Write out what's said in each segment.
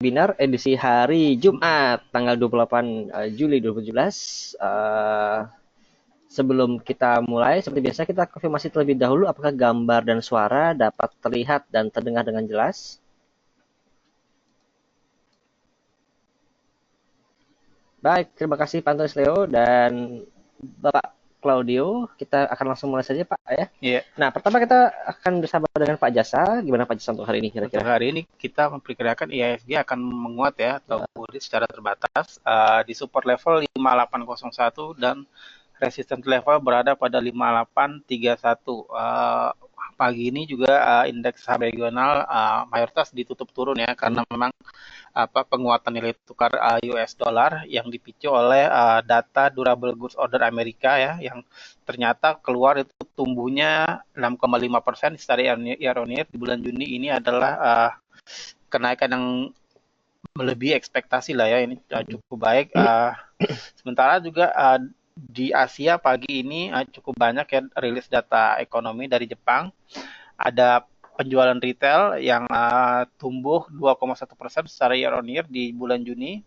webinar edisi hari Jumat tanggal 28 Juli 2017. Sebelum kita mulai, seperti biasa kita konfirmasi terlebih dahulu apakah gambar dan suara dapat terlihat dan terdengar dengan jelas. Baik, terima kasih Pak Antonis Leo dan Bapak Claudio. Kita akan langsung mulai saja Pak ya. Iya. Nah, pertama kita akan bersama dengan Pak Jasa. Gimana Pak Jasa untuk hari ini Untuk kira-kira? hari ini kita memperkirakan IHSG akan menguat ya atau bullish secara terbatas di support level 5801 dan resistance level berada pada 5831. Pagi ini juga indeks saham regional mayoritas ditutup turun ya karena memang penguatan nilai tukar US dollar yang dipicu oleh data durable goods order Amerika ya yang ternyata keluar itu tumbuhnya 6,5% secara year on year di bulan Juni. Ini adalah kenaikan yang melebihi ekspektasi lah ya, ini cukup baik. Sementara juga di Asia pagi ini cukup banyak ya rilis data ekonomi dari Jepang. Ada penjualan retail yang tumbuh 2,1% secara year on year di bulan Juni.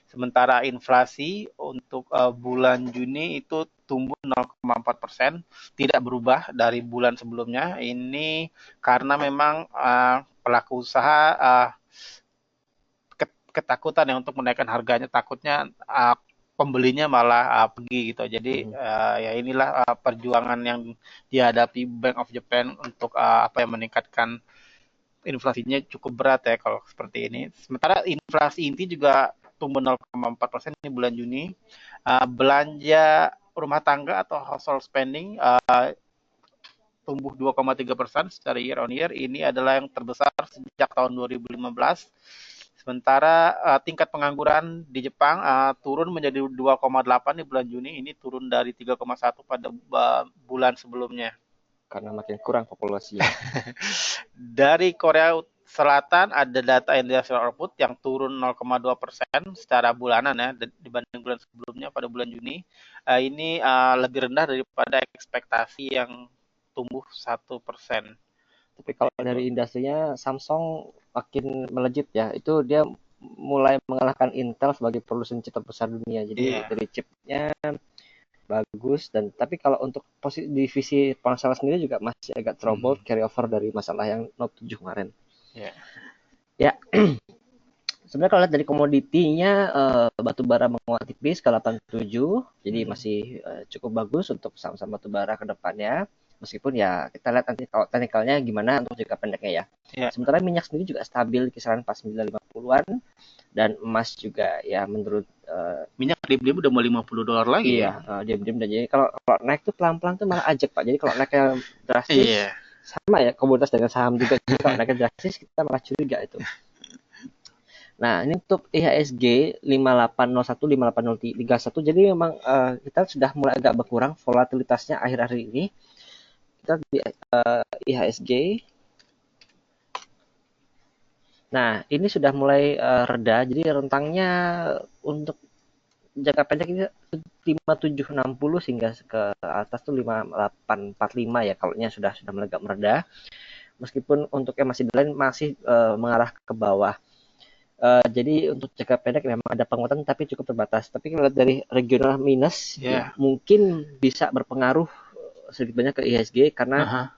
Sementara inflasi untuk bulan Juni itu tumbuh 0,4%, tidak berubah dari bulan sebelumnya. Ini karena memang pelaku usaha ketakutan ya untuk menaikkan harganya, takutnya pembelinya malah pergi gitu. Jadi ya inilah perjuangan yang dihadapi Bank of Japan untuk meningkatkan inflasinya cukup berat ya kalau seperti ini. Sementara inflasi inti juga tumbuh 0,4% di bulan Juni. Belanja rumah tangga atau household spending tumbuh 2,3% secara year on year. Ini adalah yang terbesar sejak tahun 2015. Sementara tingkat pengangguran di Jepang turun menjadi 2,8 di bulan Juni. Ini turun dari 3,1 pada bulan sebelumnya. Karena makin kurang populasinya. Dari Korea Selatan ada data industrial output yang turun 0,2% secara bulanan ya dibanding bulan sebelumnya pada bulan Juni. Ini lebih rendah daripada ekspektasi yang tumbuh 1%. Tapi kalau dari industrinya Samsung makin melejit ya. Itu dia mulai mengalahkan Intel sebagai produsen chip terbesar dunia. Jadi dari chipnya bagus, dan tapi kalau untuk divisi ponsel sendiri juga masih agak trouble carry over dari masalah yang Note 7 kemarin. Ya. Sebenarnya kalau lihat dari komoditinya batu bara menguat tipis ke 87, jadi masih cukup bagus untuk saham-saham batu bara ke depannya. Meskipun ya kita lihat nanti kalau teknikalnya gimana untuk jangka pendeknya ya. Sementara minyak sendiri juga stabil kisaran 49.50-an, dan emas juga ya menurut minyak diam-diam udah mau $50 lagi. Iya, diam-diam dan jadi kalau naik tuh pelan-pelan tuh malah ajak Pak. Jadi kalau naiknya drastis sama ya komoditas dengan saham juga. Jadi kalau naiknya drastis kita malah curiga itu. Nah, ini untuk IHSG 5801 5831. Jadi memang kita sudah mulai agak berkurang volatilitasnya akhir-akhir ini. Kita di IHSG. Nah, ini sudah mulai reda. Jadi rentangnya untuk jangka pendek ini 5760 hingga ke atas tuh 5845 ya kalau sudah mereda. Meskipun untuk yang masih lain masih mengarah ke bawah. Jadi untuk jangka pendek memang ada penguatan tapi cukup terbatas. Tapi kalau dari regional minus ya, mungkin bisa berpengaruh sedikit banyak ke IHSG karena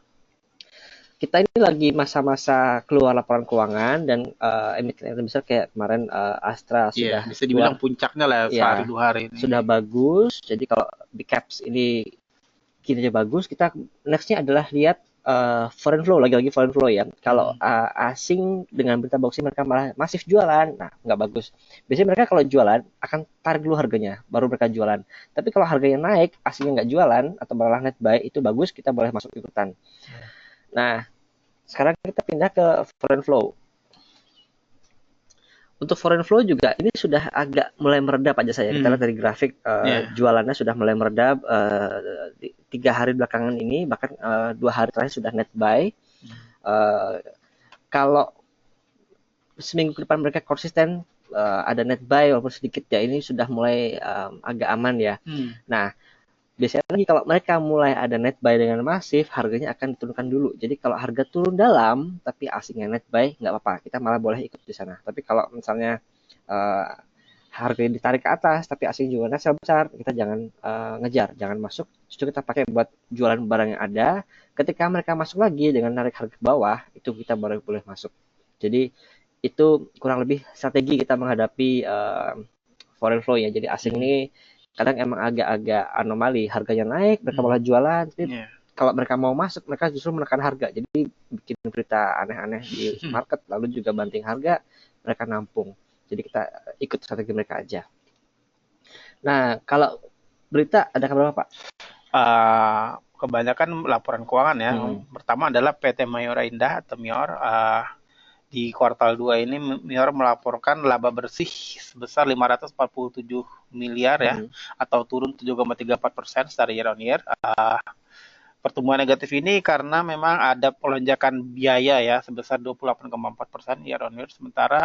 kita ini lagi masa-masa keluar laporan keuangan dan emiten besar kayak kemarin Astra sudah bisa dibilang puncaknya lah sehari dua hari ini. Sudah bagus. Jadi kalau big caps ini kinerja bagus, kita nextnya adalah lihat foreign flow, lagi-lagi foreign flow ya. Kalau asing dengan berita boxing mereka malah masif jualan, nah nggak bagus. Biasanya mereka kalau jualan akan tarik dulu harganya, baru mereka jualan. Tapi kalau harganya naik, asingnya nggak jualan atau malah net buy, itu bagus, kita boleh masuk ikutan. Nah, sekarang kita pindah ke foreign flow. Untuk foreign flow juga ini sudah agak mulai mereda Pak Jasa ya. Kita lihat dari grafik jualannya sudah mulai mereda 3 hari belakangan ini, bahkan 2 hari terakhir sudah net buy. Kalau seminggu ke depan mereka konsisten ada net buy walaupun sedikit ya, ini sudah mulai agak aman ya. Nah, Biasanya lagi kalau mereka mulai ada net buy dengan masif, harganya akan diturunkan dulu. Jadi kalau harga turun dalam, tapi asingnya net buy, nggak apa-apa. Kita malah boleh ikut di sana. Tapi kalau misalnya uh, harganya ditarik ke atas, tapi asing juga net sell besar, kita jangan ngejar, jangan masuk. Justru kita pakai buat jualan barang yang ada. Ketika mereka masuk lagi dengan narik harga ke bawah, itu kita baru boleh masuk. Jadi itu kurang lebih strategi kita menghadapi foreign flow ya. Jadi asing ini kadang emang agak-agak anomali, harganya naik, mereka malah jualan. Tapi kalau mereka mau masuk, mereka justru menekan harga. Jadi bikin berita aneh-aneh di market, lalu juga banting harga, mereka nampung. Jadi kita ikut strategi mereka aja. Nah, kalau berita ada kabar apa, Pak? Kebanyakan laporan keuangan ya. Pertama adalah PT Mayora Indah atau MIOR. Di kuartal 2 ini MIOR melaporkan laba bersih sebesar 547 miliar ya, atau turun 7,34% secara year on year. Pertumbuhan negatif ini karena memang ada pelonjakan biaya ya sebesar 28,4% year on year, sementara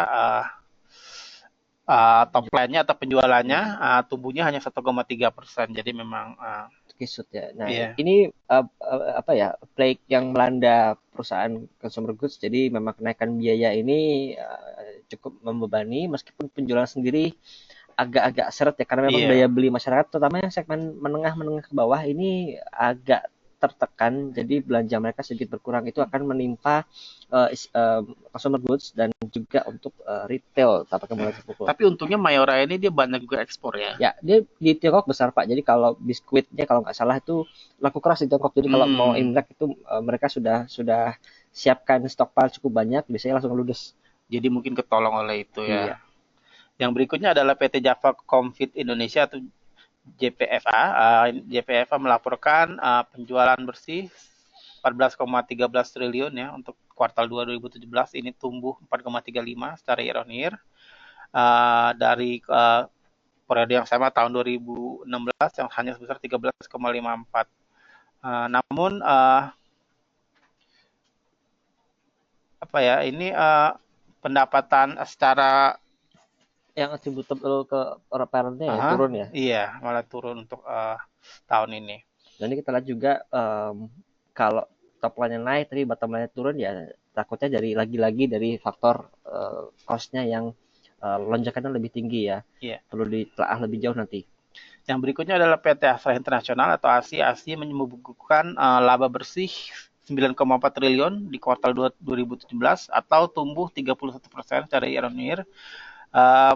top line-nya atau penjualannya tumbuhnya hanya 1,3%. Jadi memang kisut ya. Nah, ini apa ya, plague yang melanda perusahaan consumer goods. Jadi memang kenaikan biaya ini cukup membebani, meskipun penjualan sendiri agak-agak seret ya, karena memang daya beli masyarakat, terutama yang segmen menengah ke bawah ini agak tertekan. Jadi belanja mereka sedikit berkurang. Itu akan menimpa consumer goods dan juga untuk retail tampaknya mulai terpukul. Tapi untungnya Mayora ini dia banyak juga ekspor ya. Ya, dia di Tiongkok besar, Pak. Jadi kalau biskuitnya kalau nggak salah itu laku keras di Tiongkok. Jadi kalau mau Imlek itu mereka sudah siapkan stockpile cukup banyak, biasanya langsung ludes. Jadi mungkin ketolong oleh itu ya. Iya. Yang berikutnya adalah PT Java Comfit Indonesia atau JPFA. JPFA melaporkan penjualan bersih 14,13 triliun ya untuk kuartal 2 2017, ini tumbuh 4,35 secara year on year. Dari periode yang sama tahun 2016 yang hanya sebesar 13,54. Namun apa ya, ini pendapatan secara yang attributable ke parentnya ya turun ya. Iya, malah turun untuk tahun ini. Dan ini kita lihat juga kalau top line-nya naik tapi bottom line-nya turun ya, takutnya lagi-lagi dari faktor cost-nya yang lonjakannya lebih tinggi ya. Perlu ditelaah lebih jauh nanti. Yang berikutnya adalah PT Astra International atau ASI. ASI membukukan laba bersih 9,4 triliun di kuartal 2 2017 atau tumbuh 31% secara year on year.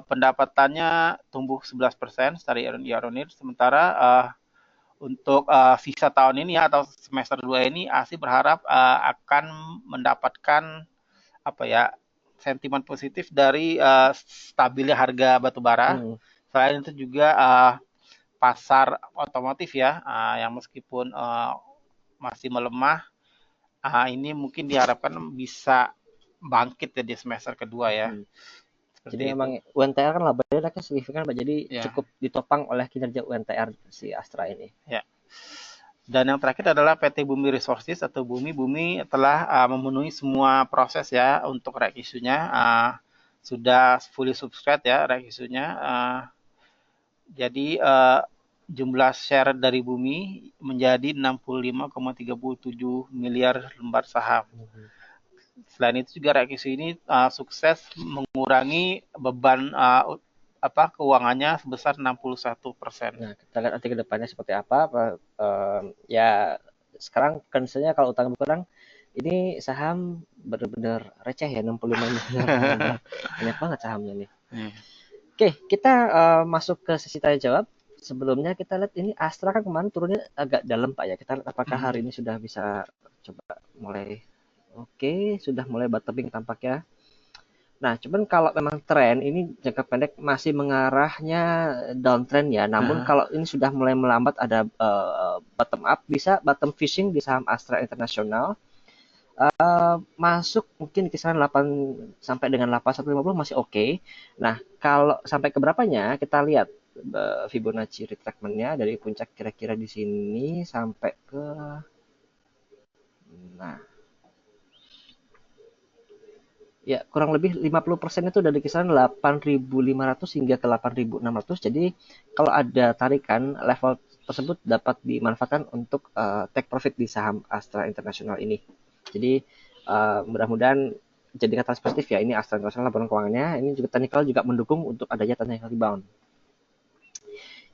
Pendapatannya tumbuh 11% secara year on year. Sementara untuk sisa tahun ini atau semester 2 ini, ASI berharap akan mendapatkan apa ya, sentimen positif dari stabilnya harga batubara. Selain itu juga pasar otomotif ya, yang meskipun masih melemah, ini mungkin diharapkan bisa bangkit ya di semester kedua ya. Jadi memang UNTR kan labanya kan signifikan, Pak. Jadi cukup ditopang oleh kinerja UNTR si Astra ini. Ya. Dan yang terakhir adalah PT Bumi Resources atau Bumi. Bumi telah memenuhi semua proses ya untuk rights issue-nya. Sudah fully subscribed ya rights issue-nya. Jadi jumlah share dari Bumi menjadi 65,37 miliar lembar saham. Selain itu juga rights issue ini sukses mengurangi beban keuangannya sebesar 61%. Nah, kita lihat nanti ke depannya seperti apa. Ya, sekarang concern-nya kalau utang berkurang, ini saham benar-benar receh ya, 65 miliar. Banyak banget sahamnya nih. Oke, kita masuk ke sesi tanya jawab. Sebelumnya kita lihat ini Astra kan kemarin turunnya agak dalam, Pak ya. Kita lihat apakah hari ini sudah bisa coba mulai. Oke, sudah mulai bottoming tampaknya. Nah, cuman kalau memang tren ini jangka pendek masih mengarahnya downtrend ya. Namun kalau ini sudah mulai melambat, ada bottom up, bisa bottom fishing di saham Astra International. Masuk mungkin kisaran 8 sampai dengan 8150 masih oke. Nah, kalau sampai ke berapanya kita lihat Fibonacci retracement-nya dari puncak kira-kira di sini sampai ke ya kurang lebih 50% itu dari kisaran 8.500 hingga ke 8.600. Jadi kalau ada tarikan level tersebut dapat dimanfaatkan untuk take profit di saham Astra International ini. Jadi mudah-mudahan jadi kata positif ya, ini Astra International laporan keuangannya, ini juga technical juga mendukung untuk adanya technical rebound.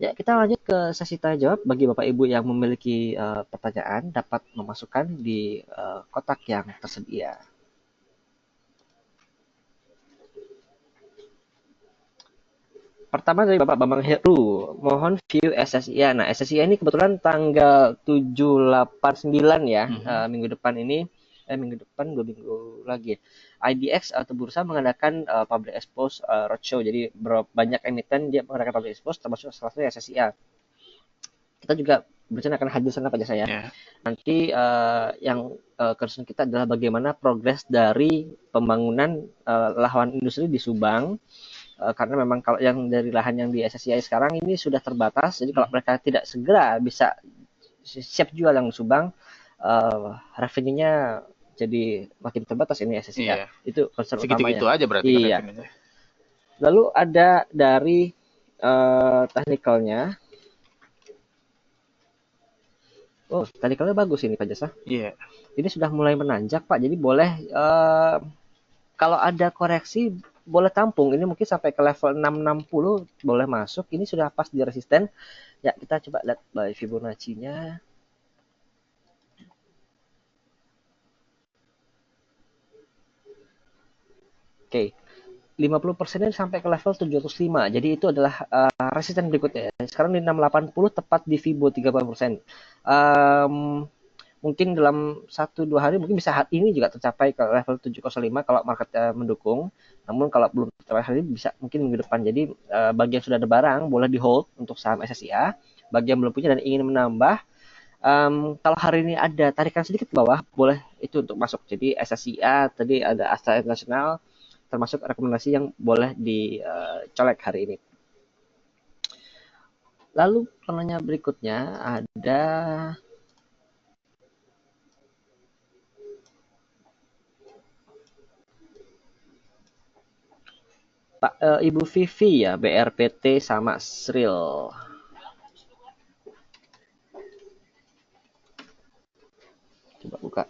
Ya, kita lanjut ke sesi tanya jawab. Bagi Bapak Ibu yang memiliki pertanyaan dapat memasukkan di kotak yang tersedia. Pertama dari Bapak Bambang Heru, mohon view SSIA. Nah, SSIA ini kebetulan tanggal 7, 8, 9 ya, minggu depan ini, minggu depan 2 minggu lagi. IDX atau bursa mengadakan public expose roadshow. Jadi banyak emiten dia mengadakan public expose, termasuk salah satunya SSIA. Kita juga berencana akan hadir sana Pak Jasa ya. Yeah. Nanti yang concern kita adalah bagaimana progres dari pembangunan lahan industri di Subang. Karena memang kalau yang dari lahan yang di SSCI sekarang ini sudah terbatas, jadi kalau mereka tidak segera bisa siap jual yang Subang, revenue-nya jadi makin terbatas ini SSCI. Iya. Itu concern utamanya. Segitu-gitu aja berarti. Iya. Lalu ada dari technical-nya. Oh, technical-nya bagus ini Pak Jasa. Iya. Ini sudah mulai menanjak Pak, jadi boleh kalau ada koreksi boleh tampung, ini mungkin sampai ke level 660 boleh masuk, ini sudah pas di resisten. Ya, kita coba lihat by Fibonacci-nya. Oke, 50% sampai ke level 705, jadi itu adalah resisten berikutnya. Sekarang di 680 tepat di Fibo 30%. Mungkin dalam 1-2 hari mungkin bisa hari ini juga tercapai ke level 705 kalau market mendukung. Namun kalau belum tercapai hari ini bisa mungkin minggu depan. Jadi bagi yang sudah ada barang boleh di hold untuk saham SSIA. Bagi yang belum punya dan ingin menambah, kalau hari ini ada tarikan sedikit ke bawah, boleh itu untuk masuk. Jadi SSIA tadi ada Astra International termasuk rekomendasi yang boleh dicolek hari ini. Lalu pertanyaan berikutnya ada Pak Ibu Vivi ya, BRPT sama Sril. Coba buka.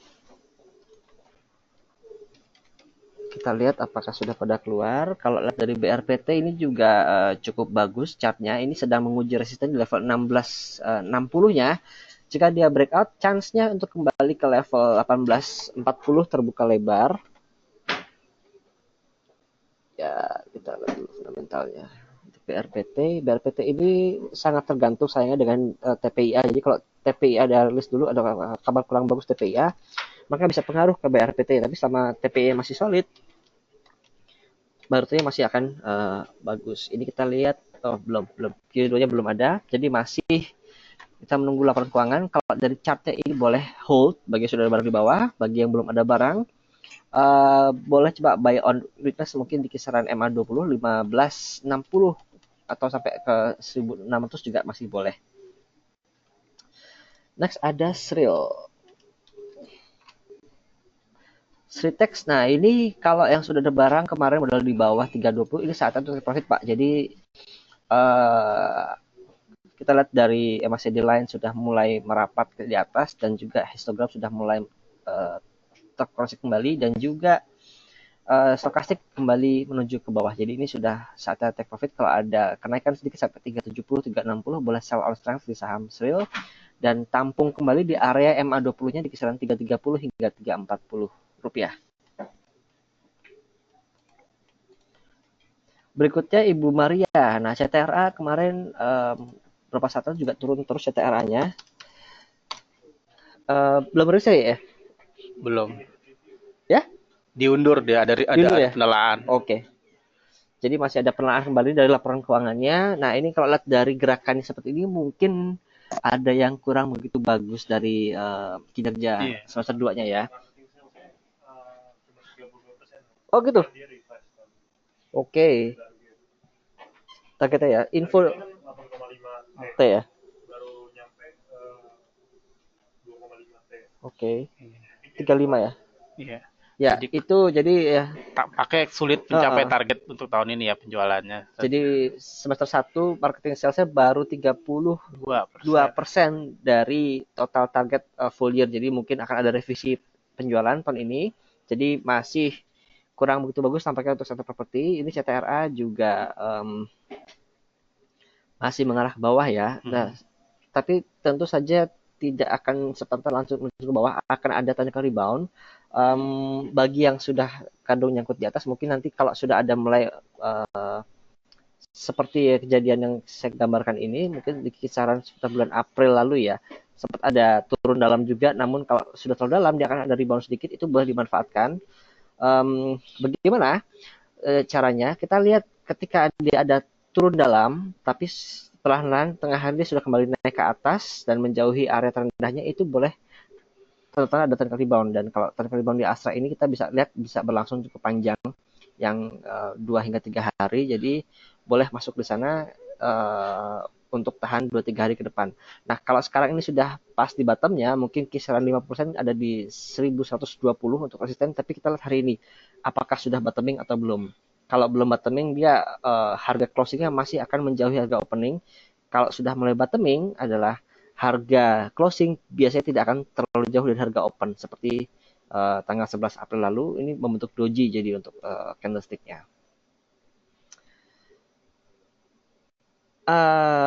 Kita lihat apakah sudah pada keluar. Kalau lihat dari BRPT ini juga cukup bagus chartnya. Ini sedang menguji resisten di level 1660-nya. Jika dia breakout, chance-nya untuk kembali ke level 1840 terbuka lebar. Ya, kita lihat dulu fundamentalnya. BRPT ini sangat tergantung sayangnya dengan TPIA. Jadi kalau TPIA ada rilis dulu, ada kabar kurang bagus TPIA, maka bisa pengaruh ke BRPT. Tapi selama TPIA masih solid, BRPT masih akan bagus. Ini kita lihat, belum Q2-nya belum ada, jadi masih kita menunggu laporan keuangan. Kalau dari chartnya ini boleh hold bagi yang sudah ada barang di bawah, bagi yang belum ada barang boleh coba buy on weakness mungkin di kisaran MA20 1560 atau sampai ke 1600 juga masih boleh. Next ada Sritex. Nah, ini kalau yang sudah ada barang kemarin modal di bawah 320, ini saatnya untuk profit Pak. Jadi kita lihat dari MACD line sudah mulai merapat ke di atas dan juga histogram sudah mulai terkoreksi kembali dan juga stokastik kembali menuju ke bawah. Jadi ini sudah saatnya take profit. Kalau ada kenaikan sedikit sampai 370, 360 boleh sell on strength di saham Sril dan tampung kembali di area MA20-nya di kisaran 330 hingga 340 rupiah. Berikutnya Ibu Maria. Nah, CTRA kemarin beberapa saat juga turun terus CTRA-nya. Belum rilis ya? Belum. Ya? Diundur dia, ada ya? Penelaan. Oke. Jadi masih ada penelaan kembali dari laporan keuangannya. Nah, ini kalau lihat dari gerakannya seperti ini mungkin ada yang kurang begitu bagus dari kinerja semester 2-nya ya. Oh gitu. Oke. Targetnya ya. Info T ya. Oke. 35 ya. Iya. Ya, Jadi itu jadi ya pakai sulit mencapai target untuk tahun ini ya penjualannya. jadi semester 1 marketing salesnya baru 32% 2%. dari total target full year. Jadi mungkin akan ada revisi penjualan tahun ini. Jadi masih kurang begitu bagus tampaknya untuk sektor properti. Ini CTRA juga masih mengarah ke bawah ya. Nah, tapi tentu saja tidak akan serta langsung menuju ke bawah, akan ada technical rebound. Bagi yang sudah kadung nyangkut di atas, mungkin nanti kalau sudah ada mulai seperti kejadian yang saya gambarkan ini, mungkin di kisaran sekitar bulan April lalu ya, sempat ada turun dalam juga, namun kalau sudah terlalu dalam, dia akan ada rebound sedikit, itu boleh dimanfaatkan. Bagaimana caranya? Kita lihat ketika dia ada turun dalam, tapi perlahan-lahan tengah hari dia sudah kembali naik ke atas dan menjauhi area terendahnya, itu boleh tanda-tanda ada technical rebound. Dan kalau technical rebound di Astra ini kita bisa lihat bisa berlangsung cukup panjang, yang 2 hingga 3 hari. Jadi boleh masuk di sana untuk tahan 2-3 hari ke depan. Nah, kalau sekarang ini sudah pas di bottomnya, mungkin kisaran 5% ada di 1120 untuk resisten, tapi kita lihat hari ini apakah sudah bottoming atau belum. Kalau belum bottoming, dia harga closingnya masih akan menjauhi harga opening. Kalau sudah mulai bottoming adalah harga closing biasanya tidak akan terlalu jauh dari harga open, seperti tanggal 11 April lalu ini membentuk doji jadi untuk candlestick-nya.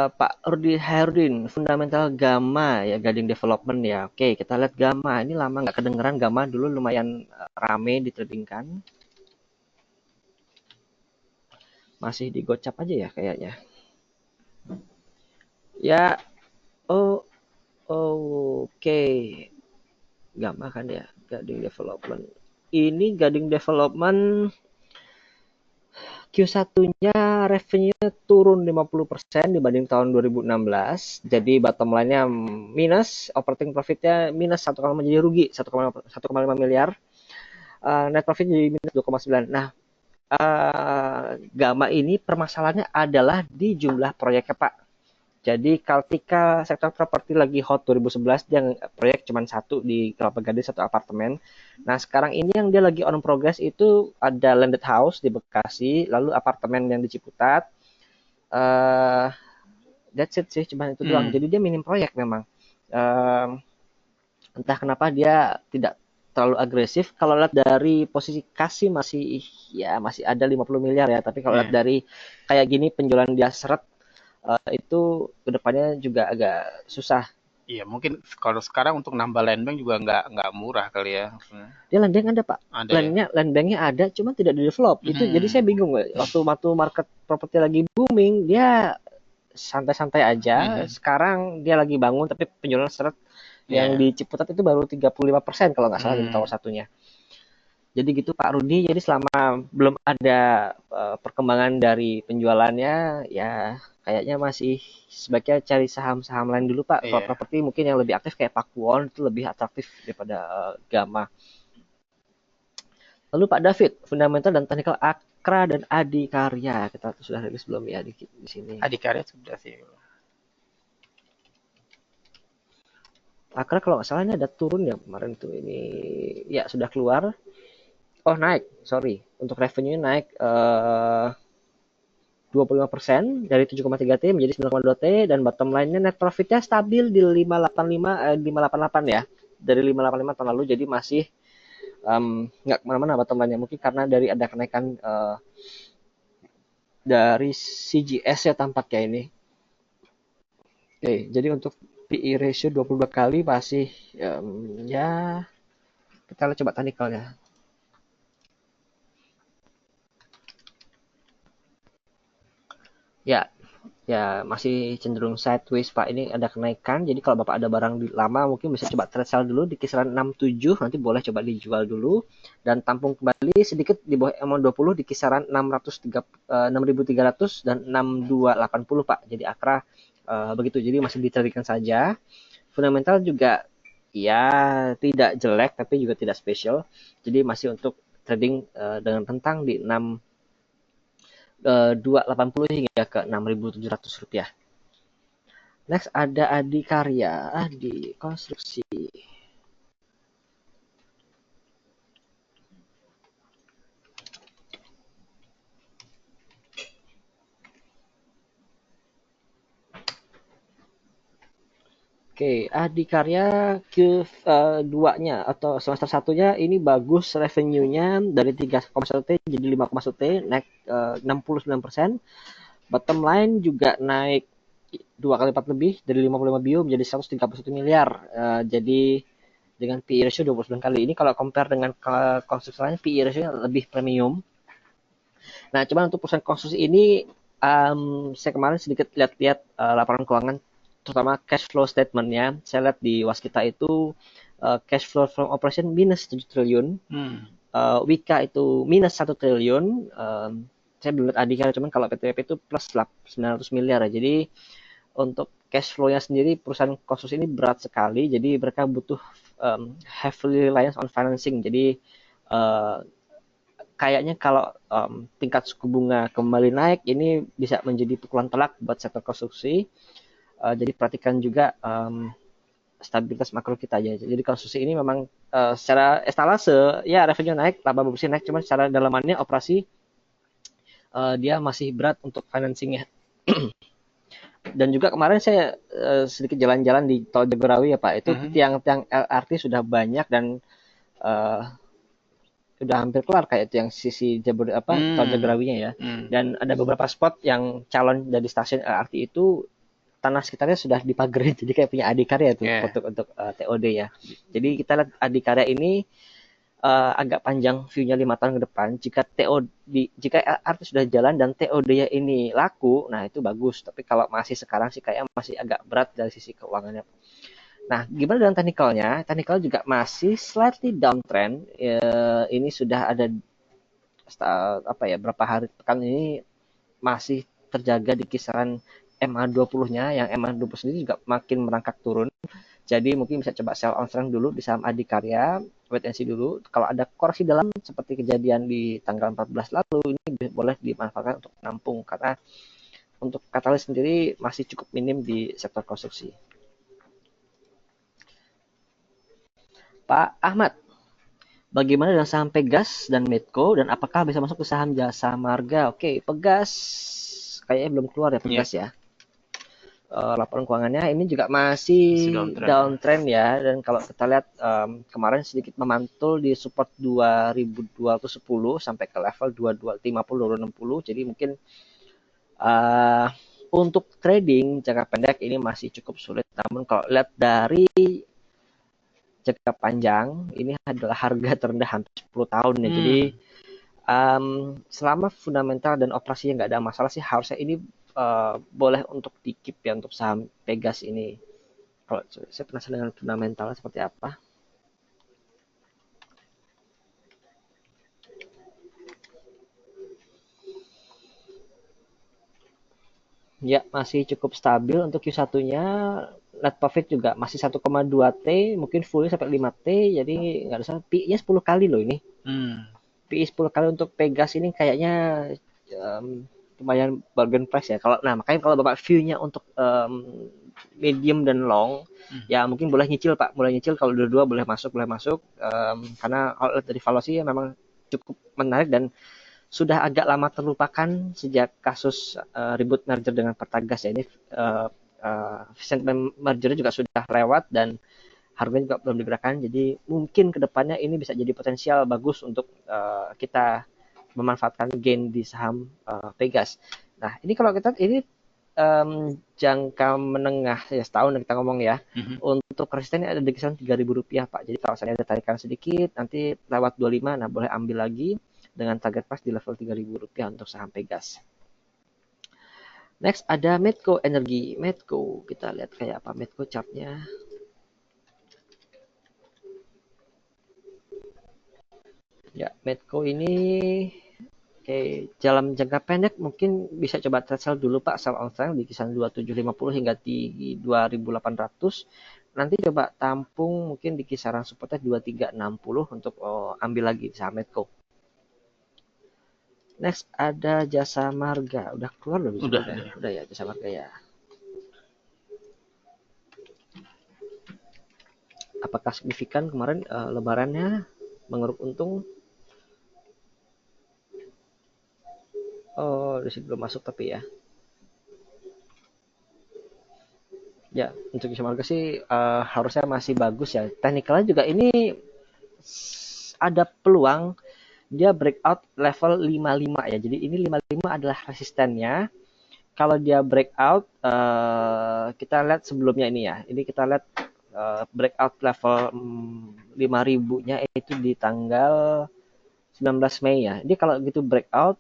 Pak Rudi Herudin, fundamental Gamma ya, Gading Development ya. Oke, kita lihat Gamma. Ini lama nggak kedengeran. Gamma dulu lumayan rame ditradingkan. Masih digocap aja ya kayaknya. Ya, oke. Gamma kan ya, Gading Development. Ini Gading Development Q1-nya revenue turun 50% dibanding tahun 2016. Jadi bottom line-nya minus, operating profit-nya minus 1,5 jadi rugi 1,5 miliar. Net profit jadi minus 2,9. Nah, Gamma ini permasalahannya adalah di jumlah proyeknya, Pak. Jadi ketika sektor properti lagi hot 2011, dia proyek cuma satu di Kelapa Gading, satu apartemen. Nah, sekarang ini yang dia lagi on progress itu ada landed house di Bekasi, lalu apartemen yang di Ciputat. That's it sih, cuma itu doang. Jadi dia minim proyek memang. Entah kenapa dia tidak terlalu agresif. Kalau lihat dari posisi kasih masih ada 50 miliar ya, tapi kalau lihat dari kayak gini penjualan dia seret, itu kedepannya juga agak susah. Iya, mungkin kalau sekarang untuk nambah land bank juga nggak murah kali ya. Dia land bank ada, Pak. Ada Land banknya ada, cuma tidak di develop. Itu jadi saya bingung. Waktu market properti lagi booming, dia santai-santai aja. Sekarang dia lagi bangun, tapi penjualan seret. Yang di Ciputat itu baru 35% kalau nggak salah di tower satunya. Jadi gitu Pak Rudi. Jadi selama belum ada perkembangan dari penjualannya, ya kayaknya masih sebaiknya cari saham-saham lain dulu Pak. Kalau properti mungkin yang lebih aktif kayak Pakuwon itu lebih atraktif daripada Gamma. Lalu Pak David, fundamental dan technical Akra dan Adikarya. Kita sudah rilis belum ya di sini? Adikarya sudah sih. Akra kalau nggak salah ini ada turun ya kemarin tuh, ini ya sudah keluar. Oh naik, sorry. Untuk revenue naik 25% dari 7,3 T menjadi 9,2 T, dan bottom line-nya net profit-nya stabil di 588 ya. Dari 585 tahun lalu, jadi masih nggak kemana-mana bottom line-nya. Mungkin karena dari ada kenaikan dari CGS ya tampaknya ini. Oke, jadi untuk PE ratio 22 kali masih ya, kita coba technical-nya. Ya masih cenderung sideways Pak. Ini ada kenaikan. Jadi kalau Bapak ada barang lama mungkin bisa coba trade sell dulu di kisaran 67, nanti boleh coba dijual dulu dan tampung kembali sedikit di bawah M20 di kisaran 6.300 dan 6.280 Pak. Jadi Akra begitu. Jadi masih ditradingkan saja. Fundamental juga ya tidak jelek tapi juga tidak spesial. Jadi masih untuk trading dengan rentang di 280 hingga ke 6.700 rupiah. Next ada Adikarya, Adi Konstruksi. Oke, Adikarya Q2-nya atau semester satunya ini bagus revenue-nya dari 3,1 T jadi 5,1 T, naik 69%. Bottom line juga naik 2 kali lipat lebih dari 55 bio menjadi 131 miliar. Jadi dengan PE ratio 29 kali. Ini kalau compare dengan konstruksi lain, PE ratio lebih premium. Nah, cuman untuk perusahaan konstruksi ini, saya kemarin sedikit lihat-lihat laporan keuangan, terutama cash flow statement-nya. Saya lihat di Waskita itu cash flow from operation minus 7 triliun, Wika itu minus 1 triliun. Saya belum lihat Adhikar, cuman kalau PTWP itu plus 900 miliar ya. Jadi untuk cash flow-nya sendiri perusahaan konstruksi ini berat sekali. Jadi mereka butuh heavily reliance on financing. Jadi kayaknya kalau tingkat suku bunga kembali naik, ini bisa menjadi pukulan telak buat sektor konstruksi. Jadi perhatikan juga stabilitas makro kita aja. Jadi konstruksi ini memang secara estalase ya revenue naik, laba bersih naik, cuman secara dalamannya operasi dia masih berat untuk financingnya. Dan juga kemarin saya sedikit jalan-jalan di Tol Jagorawi ya Pak, itu tiang-tiang LRT sudah banyak dan sudah hampir kelar kayak itu yang sisi Tol Jagorawinya ya. Dan ada beberapa spot yang calon dari stasiun LRT itu tanah sekitarnya sudah dipagari, jadi kayak punya Adikarya tuh untuk TOD ya. Jadi kita lihat Adikarya ini agak panjang view-nya 5 tahun ke depan. Jika LRT sudah jalan dan TOD-nya ini laku, nah itu bagus. Tapi kalau masih sekarang sih kayaknya masih agak berat dari sisi keuangannya. Nah, gimana dengan technical-nya? Technical juga masih slightly downtrend. Ini sudah ada berapa hari pekan ini masih terjaga di kisaran MA20-nya, yang MA20 sendiri juga makin merangkak turun. Jadi mungkin bisa coba sell on strength dulu di saham Adikarya, wait and see dulu. Kalau ada koreksi dalam seperti kejadian di tanggal 14 lalu, ini boleh dimanfaatkan untuk menampung karena untuk katalis sendiri masih cukup minim di sektor konstruksi. Pak Ahmad, bagaimana dengan saham Pegas dan Medco dan apakah bisa masuk ke saham Jasa Marga? Oke, Pegas kayaknya belum keluar ya Pegas ya. Laporan keuangannya ini juga masih downtrend ya, dan kalau kita lihat kemarin sedikit memantul di support 2210 sampai ke level 2250 260. Jadi mungkin untuk trading jangka pendek ini masih cukup sulit, namun kalau lihat dari jangka panjang ini adalah harga terendah hampir 10 tahun ya. Jadi selama fundamental dan operasinya nggak ada masalah sih, harusnya ini boleh untuk di-keep ya untuk saham Pegas ini. Kalau saya penasaran dengan fundamentalnya seperti apa. Ya, masih cukup stabil untuk Q1-nya. Net profit juga masih 1,2 T, mungkin full sampai 5 T, jadi nggak ada salah. PI-nya 10 kali loh ini. PI 10 kali untuk Pegas ini kayaknya lumayan bargain price ya. Makanya kalau Bapak view-nya untuk medium dan long, ya mungkin boleh nyicil Pak, boleh nyicil kalau dua-dua boleh masuk, karena kalau dari valuasi ya memang cukup menarik dan sudah agak lama terlupakan sejak kasus ribut merger dengan Pertagas ya. Ini sentiment mergernya juga sudah lewat dan harganya juga belum digerakkan. Jadi mungkin kedepannya ini bisa jadi potensial bagus untuk kita memanfaatkan gain di saham Pegas. Nah ini kalau kita ini jangka menengah ya, setahun kita ngomong ya. Untuk resistennya ada di kisaran Rp3.000 Pak. Jadi kalau saya ada tarikan sedikit nanti lewat 25, nah boleh ambil lagi dengan target price di level Rp3.000 untuk saham Pegas. Next ada Medco Energi. Medco, kita lihat kayak apa Medco chartnya. Ya, Medco ini dalam jangka pendek mungkin bisa coba trade sell dulu Pak, sell on strength di kisaran 2750 hingga di 2800. Nanti coba tampung mungkin di kisaran supportnya 2360 untuk ambil lagi di saham Medco. Next ada Jasa Marga. Udah keluar belum? Udah ya Jasa Marga ya. Apakah signifikan kemarin lebarannya mengeruk untung? Oh, di sini belum masuk tapi ya. Ya, untuk jasa marga sih harusnya masih bagus ya. Teknikalnya juga ini ada peluang dia breakout level 55 ya. Jadi ini 55 adalah resistennya. Kalau dia breakout, kita lihat sebelumnya ini ya. Ini kita lihat breakout level 5.000-nya itu di tanggal 19 Mei ya. Jadi kalau gitu breakout,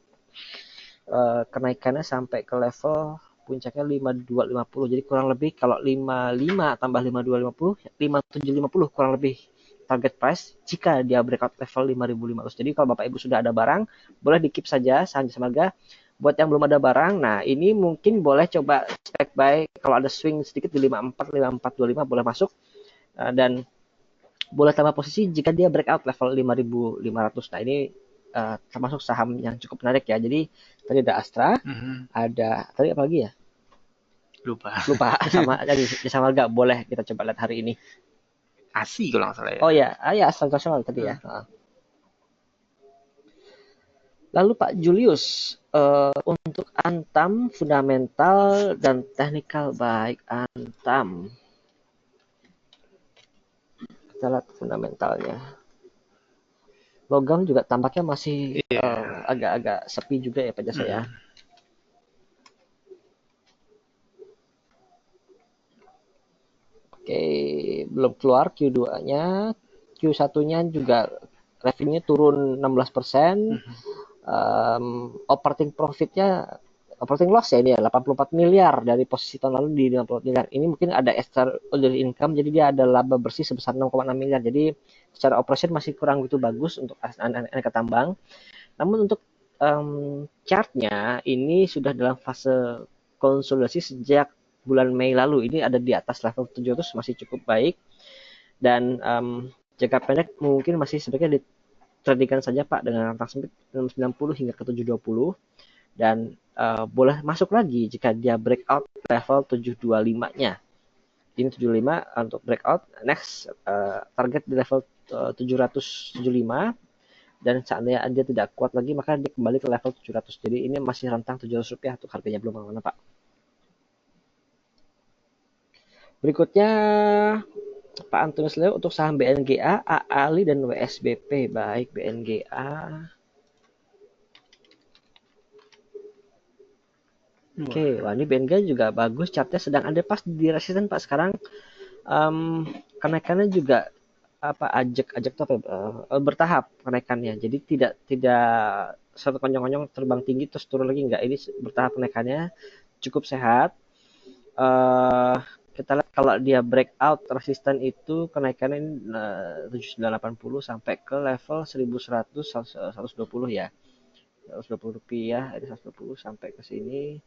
kenaikannya sampai ke level puncaknya 5250. Jadi kurang lebih kalau 55 tambah 5250, 5750 kurang lebih target price jika dia breakout level 5500. Jadi kalau Bapak Ibu sudah ada barang, boleh di-keep saja saham jasa marga. Buat yang belum ada barang, nah ini mungkin boleh coba stack buy kalau ada swing sedikit di 54, 5425 boleh masuk. Dan boleh tambah posisi jika dia breakout level 5500. Nah, ini termasuk saham yang cukup menarik ya. Jadi tadi ada Astra, ada tadi apa lagi ya? Lupa sama tadi jasa marga boleh kita coba lihat hari ini. ASI kalau nggak salah ya. Oh ya, ya Astra International tadi ya. Lalu Pak Julius, untuk Antam fundamental dan teknikal baik Antam. Kita lihat fundamentalnya. Logam juga tampaknya masih agak-agak sepi juga ya Pak Jasa ya. Oke, belum keluar Q2-nya. Q1-nya juga revenue turun 16%. Operating profit-nya, operating loss ya ini ya, 84 miliar dari posisi tahun lalu di 50 miliar. Ini mungkin ada extraordinary income, jadi dia ada laba bersih sebesar 6,6 miliar. Jadi secara operation masih kurang begitu bagus untuk aneka tambang. Namun untuk chartnya ini sudah dalam fase konsolidasi sejak bulan Mei lalu. Ini ada di atas level 700 masih cukup baik. Dan jangka pendek mungkin masih sebaiknya ditradingkan saja Pak dengan rentang sempit 690 hingga ke 720. Dan boleh masuk lagi jika dia breakout level 725-nya. Ini 75 untuk breakout. Next target di level 775. Dan seandainya dia tidak kuat lagi, maka dia kembali ke level 700. Jadi ini masih rentang Rp700 untuk harganya belum kemana-mana Pak. Berikutnya Pak Antonius Leo untuk saham BNGA, AALI, dan WSBP. Baik, BNGA. Oke, wah ini BNGA juga bagus. Chartnya sedang ada pas di resisten Pak sekarang. Kenaikannya juga bertahap kenaikannya. Jadi tidak satu konyong-konyong terbang tinggi terus turun lagi enggak. Ini bertahap kenaikannya cukup sehat. Kita lihat kalau dia breakout resisten itu kenaikannya 7980 sampai ke level 1100 120 ya. 120 rupiah, ada 120 sampai ke sini.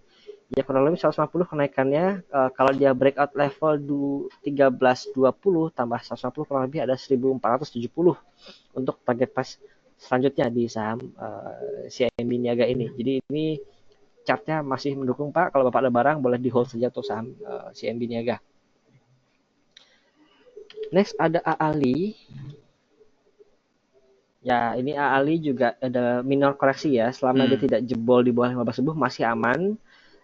Ya kurang lebih 150 kenaikannya. Kalau dia breakout level 1320 tambah 150 kurang lebih ada 1470 untuk target price selanjutnya di saham CIMB Niaga ini. Jadi ini chartnya masih mendukung Pak. Kalau Bapak ada barang boleh di hold saja untuk saham CIMB Niaga. Next ada AALI. Ya ini AALI juga ada minor koreksi ya. Selama dia tidak jebol di bawah 15.000 masih aman.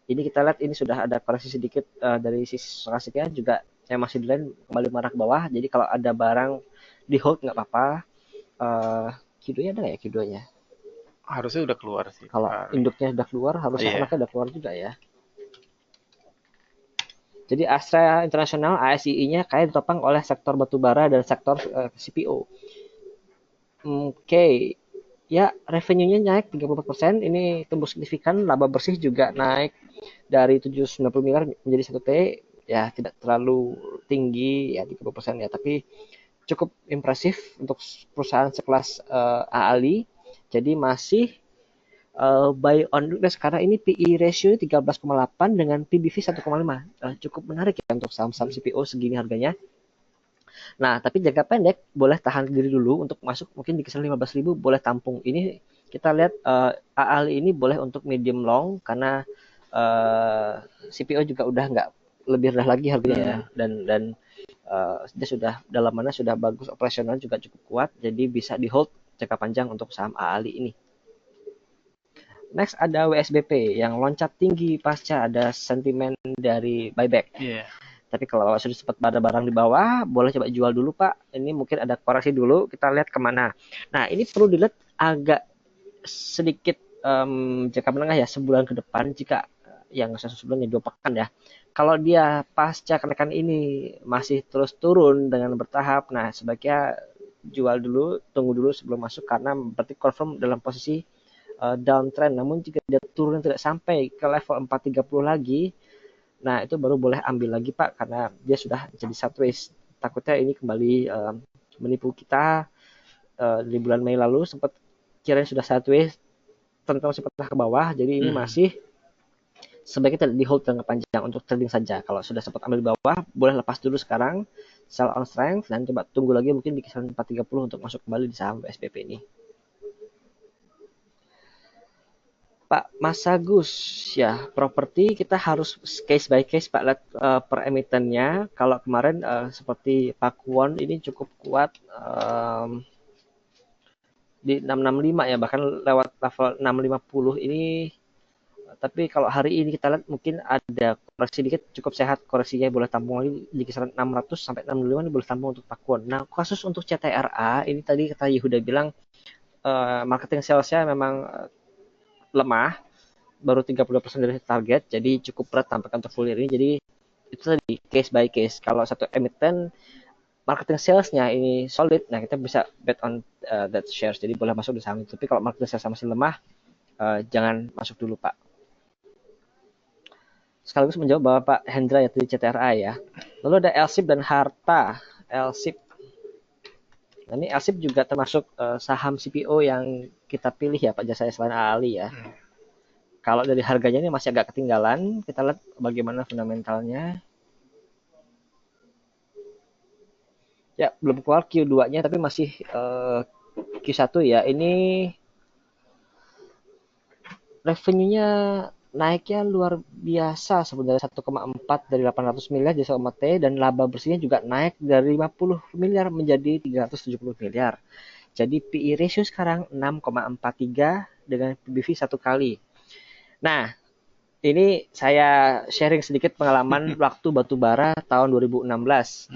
Ini kita lihat ini sudah ada koreksi sedikit dari sisi stokastiknya juga yang masih di line kembali marah ke bawah. Jadi kalau ada barang di hold nggak apa-apa. Q2-nya ada nggak ya Q2-nya? Harusnya udah keluar sih. Kalau induknya udah keluar, harusnya anaknya udah keluar juga ya. Jadi Astra International ASII-nya kayak ditopang oleh sektor batubara dan sektor CPO. Oke. Ya, revenue-nya naik 34%. Ini tembus signifikan. Laba bersih juga naik dari 790 miliar menjadi 1 T. Ya, tidak terlalu tinggi ya 30% ya, tapi cukup impresif untuk perusahaan sekelas AALI. Jadi masih buy on risk karena ini PE ratio 13,8 dengan PBV 1,5. Cukup menarik ya untuk saham-saham CPO segini harganya. Nah, tapi jangka pendek boleh tahan diri dulu untuk masuk mungkin di kisaran 15.000 boleh tampung. Ini kita lihat AALI ini boleh untuk medium long karena CPO juga udah nggak lebih rendah lagi harganya ya, dan dia sudah dalam mana sudah bagus, operasional juga cukup kuat, jadi bisa di hold jangka panjang untuk saham AALI ini. Next ada WSBP yang loncat tinggi pasca ada sentimen dari buyback. Tapi kalau sudah sempat ada barang di bawah, boleh coba jual dulu Pak. Ini mungkin ada koreksi dulu, kita lihat kemana. Nah ini perlu dilihat agak sedikit jangka menengah ya, sebulan ke depan jika yang sebulan ya 2 pekan ya. Kalau dia pasca kenaikan ini masih terus turun dengan bertahap, nah sebaiknya jual dulu, tunggu dulu sebelum masuk karena berarti confirm dalam posisi downtrend. Namun jika dia turun tidak sampai ke level 430 lagi, nah itu baru boleh ambil lagi Pak karena dia sudah jadi sideways. Takutnya ini kembali menipu kita. Di bulan Mei lalu sempat kirain sudah sideways, ternyata masih pernah ke bawah, jadi ini masih sebaiknya tidak di hold jangka panjang untuk trading saja. Kalau sudah sempat ambil di bawah, boleh lepas dulu sekarang, sell on strength, dan coba tunggu lagi mungkin di kisaran 430 untuk masuk kembali di saham SPP ini. Pak Mas Agus, ya properti kita harus case by case Pak, lihat per emitennya. Kalau kemarin seperti Pakuwon ini cukup kuat di 665 ya, bahkan lewat level 650 ini. Tapi kalau hari ini kita lihat mungkin ada koreksi dikit, cukup sehat koreksinya, boleh tampung lagi di kisaran 600 sampai 625 ini boleh tampung untuk Pakuwon. Nah kasus untuk CTRA ini tadi kata Yehuda bilang marketing salesnya memang lemah, baru 32% dari target, jadi cukup berat tampaknya untuk full year ini. Jadi itu tadi case by case. Kalau satu emiten marketing salesnya ini solid, nah kita bisa bet on that shares, jadi boleh masuk di saham itu. Tapi kalau marketing sales masih lemah, jangan masuk dulu Pak. Sekaligus menjawab bahwa Pak Hendra ya tadi CTRA ya. Lalu ada LSIP dan Harta. LSIP. Nah, ini LSIP juga termasuk saham CPO yang kita pilih ya Pak Jasa selain Ali ya. Kalau dari harganya ini masih agak ketinggalan, kita lihat bagaimana fundamentalnya. Ya, belum keluar Q2-nya tapi masih Q1 ya. Ini revenue-nya naiknya luar biasa sebenarnya, 1,4 dari 800 miliar jadi sama T, dan laba bersihnya juga naik dari 50 miliar menjadi 370 miliar. Jadi PE ratio sekarang 6,43 dengan PBV 1 kali. Nah, ini saya sharing sedikit pengalaman waktu batubara tahun 2016.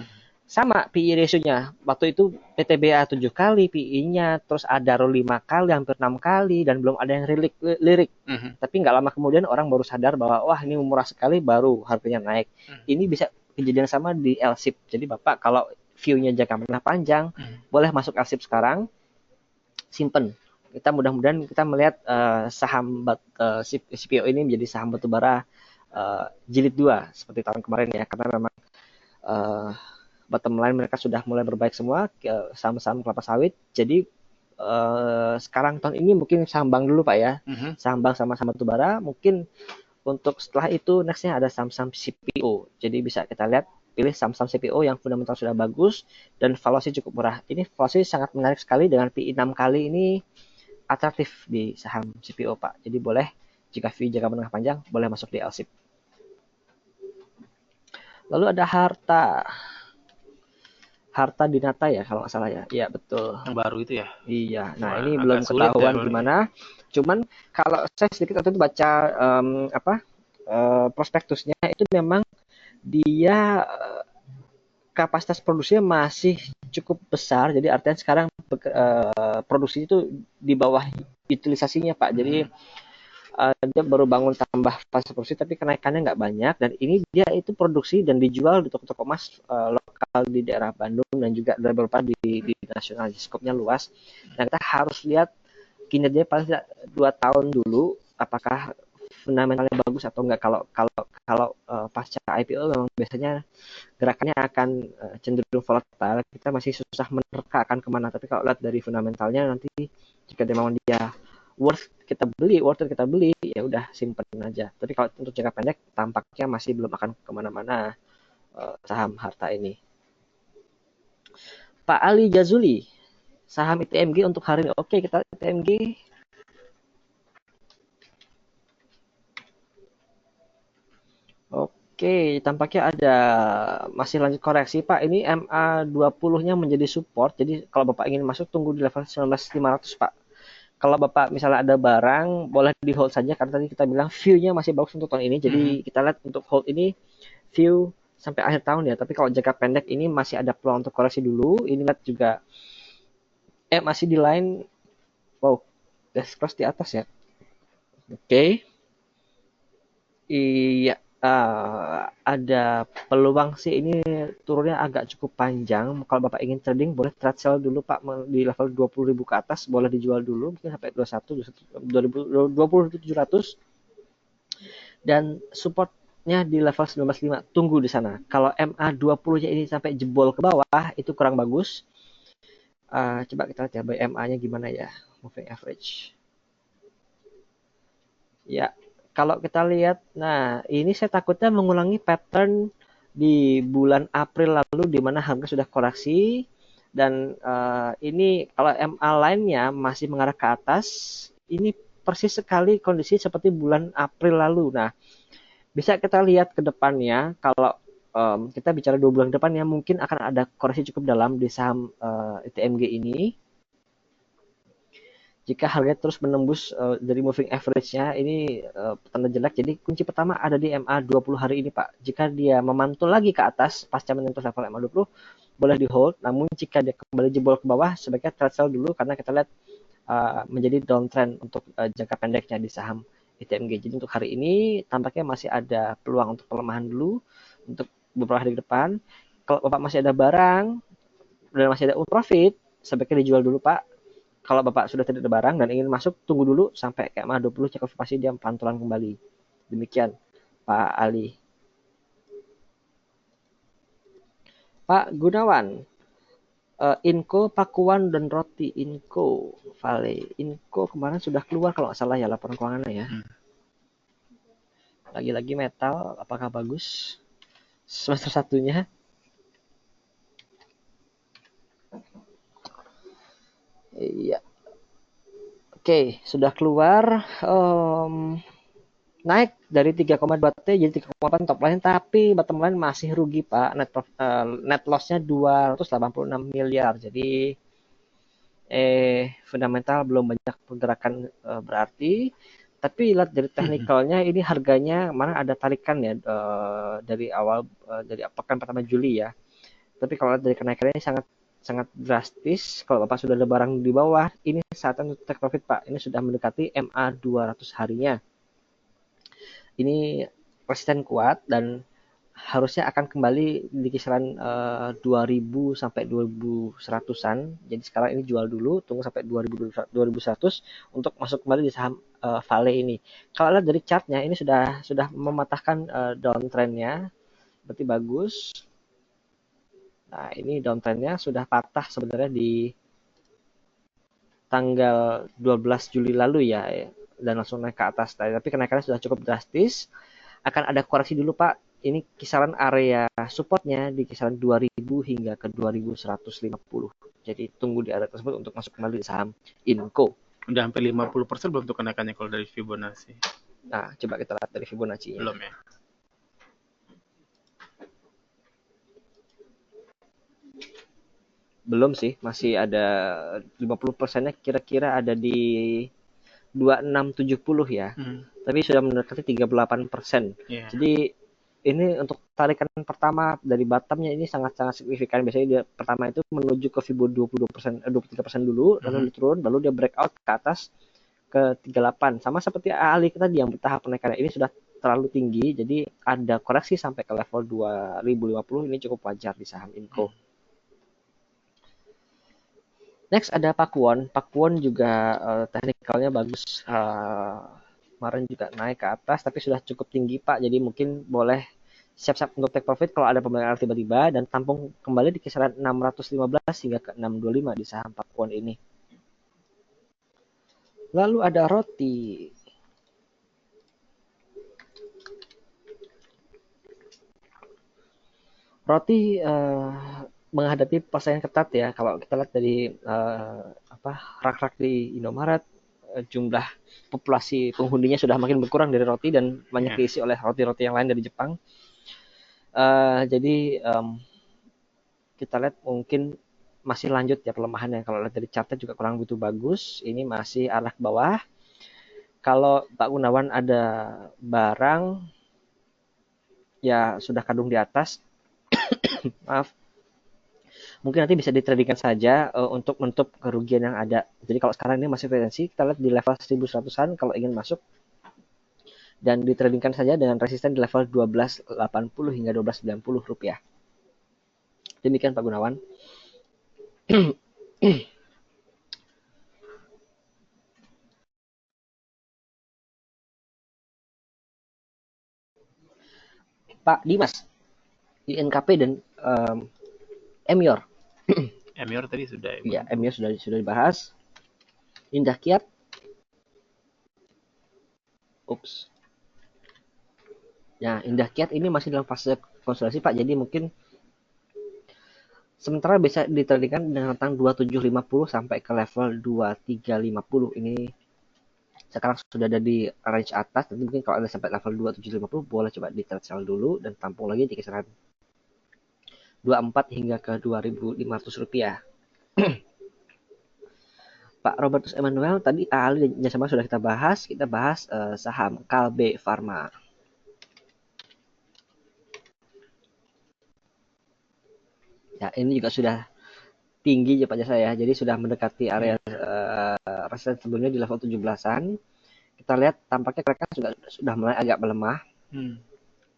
Sama PE ratio-nya. Waktu itu PTBA 7 kali PE-nya, terus Adaro 5 kali, hampir 6 kali, dan belum ada yang lirik. Tapi nggak lama kemudian orang baru sadar bahwa wah ini murah sekali, baru harganya naik. Ini bisa kejadian sama di LSIP. Jadi Bapak kalau view-nya jangka menengah panjang, boleh masuk LSIP sekarang, simpen. Kita mudah-mudahan kita melihat saham CPO ini menjadi saham batubara jilid 2 seperti tahun kemarin ya, karena memang bottom line mereka sudah mulai berbaik semua, saham-saham kelapa sawit. Jadi sekarang tahun ini mungkin saham bank dulu Pak ya, saham bank sama saham batubara. Mungkin untuk setelah itu nextnya ada saham-saham CPO. Jadi bisa kita lihat, pilih saham-saham CPO yang fundamental sudah bagus dan valuasi cukup murah. Ini valuasi sangat menarik sekali dengan PI 6 kali, ini atraktif di saham CPO Pak. Jadi boleh jika view jangka menengah panjang boleh masuk di LSIP. Lalu ada Harta Dinata ya kalau nggak salah ya. Iya betul. Yang baru itu ya. Iya. Nah ini belum ketahuan ya, gimana. Cuman kalau saya sedikit waktu itu baca prospektusnya itu memang dia kapasitas produksinya masih cukup besar. Jadi artinya sekarang produksi itu di bawah utilisasinya Pak. Jadi dia baru bangun tambah fase produksi tapi kenaikannya nggak banyak, dan ini dia itu produksi dan dijual di toko-toko emas lokal di daerah Bandung dan juga beberapa di nasional. Skopnya luas. Nah kita harus lihat kinerjanya paling tidak 2 tahun dulu apakah fundamentalnya bagus atau enggak. Kalau pasca IPO memang biasanya gerakannya akan cenderung volatile, kita masih susah menerka akan kemana. Tapi kalau lihat dari fundamentalnya nanti jika memang dia worth it kita beli, ya udah simpen aja. Tapi kalau untuk jangka pendek tampaknya masih belum akan kemana-mana saham Harta ini. Pak Ali Jazuli, saham ITMG untuk hari ini. Oke, kita ITMG. Oke, tampaknya ada masih lanjut koreksi Pak. Ini MA20-nya menjadi support. Jadi kalau Bapak ingin masuk tunggu di level 19.500 Pak. Kalau Bapak misalnya ada barang, boleh di hold saja karena tadi kita bilang view-nya masih bagus untuk tahun ini. Jadi kita lihat untuk hold ini view sampai akhir tahun ya. Tapi kalau jangka pendek ini masih ada peluang untuk koreksi dulu. Ini lihat juga masih di line, wow, gas cross di atas ya. Oke. Iya, ada peluang sih ini turunnya agak cukup panjang. Kalau Bapak ingin trading boleh trade sell dulu Pak di level 20.000 ke atas, boleh dijual dulu mungkin sampai 20.700 dan supportnya di level 19.5. Tunggu di sana. Kalau MA20-nya ini sampai jebol ke bawah itu kurang bagus. Coba kita lihat ya by MA-nya gimana ya, moving average. Ya, kalau kita lihat, nah ini saya takutnya mengulangi pattern di bulan April lalu di mana harga sudah koreksi dan ini kalau MA lainnya masih mengarah ke atas, ini persis sekali kondisi seperti bulan April lalu. Nah, bisa kita lihat ke depannya kalau kita bicara 2 bulan depannya mungkin akan ada koreksi cukup dalam di saham ITMG ini. Jika harga terus menembus dari moving average-nya ini tanda jelek. Jadi kunci pertama ada di MA 20 hari ini Pak. Jika dia memantul lagi ke atas pasca menyentuh level MA 20 boleh di hold. Namun jika dia kembali jebol ke bawah sebaiknya trade sell dulu karena kita lihat menjadi downtrend untuk jangka pendeknya di saham ITMG. Jadi untuk hari ini tampaknya masih ada peluang untuk pelemahan dulu untuk beberapa hari ke depan. Kalau Bapak masih ada barang dan masih ada profit, sebaiknya dijual dulu Pak. Kalau Bapak sudah tidak ada barang dan ingin masuk, tunggu dulu sampai kayak 20 cek konfirmasi dia pantulan kembali. Demikian, Pak Ali. Pak Gunawan, Inco, Pakuan, dan Roti Inco, Vale. Inco kemarin sudah keluar kalau nggak salah ya laporan keuangannya ya. Lagi-lagi metal, apakah bagus? Semester satunya. Iya. Oke, sudah keluar. Naik dari 3,2 T jadi 3,8 top line, tapi bottom line masih rugi Pak. Net loss-nya 286 miliar. Jadi fundamental belum banyak pergerakan berarti. Tapi lihat dari teknikalnya ini harganya mana ada tarikan ya dari awal dari pekan pertama Juli ya. Tapi kalau lihat dari kenaikannya sangat sangat drastis. Kalau Bapak sudah ada barang di bawah, ini saatnya untuk take profit Pak. Ini sudah mendekati MA 200 harinya. Ini resisten kuat dan harusnya akan kembali di kisaran 2000 sampai 2100-an. Jadi sekarang ini jual dulu, tunggu sampai 2100 untuk masuk kembali di saham Vale ini. Kalau lihat dari chartnya ini sudah mematahkan downtrendnya, berarti bagus. Nah, ini downtrendnya sudah patah sebenarnya di tanggal 12 Juli lalu ya, dan langsung naik ke atas. Tapi kenaikannya sudah cukup drastis. Akan ada koreksi dulu Pak. Ini kisaran area supportnya di kisaran 2000 hingga ke 2150. Jadi tunggu di area tersebut untuk masuk kembali di saham Inco. Udah hampir 50% belum tuh kenaikannya kalau dari Fibonacci? Nah, coba kita lihat dari Fibonacci-nya. Belum ya? Belum sih, masih ada 50%-nya kira-kira ada di 2670 ya. Tapi sudah mendekati 38%. Yeah. Jadi ini untuk tarikan pertama dari bottomnya ini sangat-sangat signifikan. Biasanya dia pertama itu menuju ke Fibo 22%, 23% dulu, lalu turun, lalu dia breakout ke atas ke 38. Sama seperti Ali tadi yang bertahap penaikannya ini sudah terlalu tinggi, jadi ada koreksi sampai ke level 2050 ini cukup wajar di saham Inco. Next ada Pakuwon. Pakuwon juga teknikalnya bagus. Kemarin juga naik ke atas, tapi sudah cukup tinggi Pak. Jadi mungkin boleh siap-siap untuk take profit kalau ada pembelian tiba-tiba dan tampung kembali di kisaran 615 hingga ke 625 di saham Pakuwon ini. Lalu ada Roti. Roti menghadapi persaingan ketat ya. Kalau kita lihat dari rak-rak di Indomaret, jumlah populasi penghuninya sudah makin berkurang dari Roti dan banyak diisi oleh roti-roti yang lain dari Jepang. Jadi kita lihat mungkin masih lanjut ya pelemahannya. Kalau lihat dari chartnya juga kurang begitu bagus. Ini masih arah ke bawah. Kalau Pak Gunawan ada barang ya sudah kadung di atas, Maaf. Mungkin nanti bisa ditradingkan saja untuk menutup kerugian yang ada. Jadi kalau sekarang ini masih potensi, kita lihat di level 1100-an kalau ingin masuk dan ditradingkan saja dengan resisten di level 12.80 hingga 12.90 rupiah. Demikian Pak Gunawan. Pak Dimas, INKP dan Emior. Emior tadi sudah. Ya, Emior sudah dibahas. Indah Kiat. Ups. Ya, Indah Kiat ini masih dalam fase konsolidasi Pak. Jadi mungkin sementara bisa ditradingkan dengan rentang 2750 sampai ke level 2350. Ini sekarang sudah ada di range atas. Nanti mungkin kalau ada sampai level 2750 boleh coba di trade sell dulu dan tampung lagi di kisaran 24 hingga ke 2.500 rupiah. Pak Robertus Emmanuel tadi ahli dan jasa marga sudah kita bahas saham Kalbe Pharma. Ya, ini juga sudah tinggi ya Pak Jasa ya. Jadi sudah mendekati area resistance sebelumnya di level 17-an. Kita lihat tampaknya mereka sudah mulai agak melemah.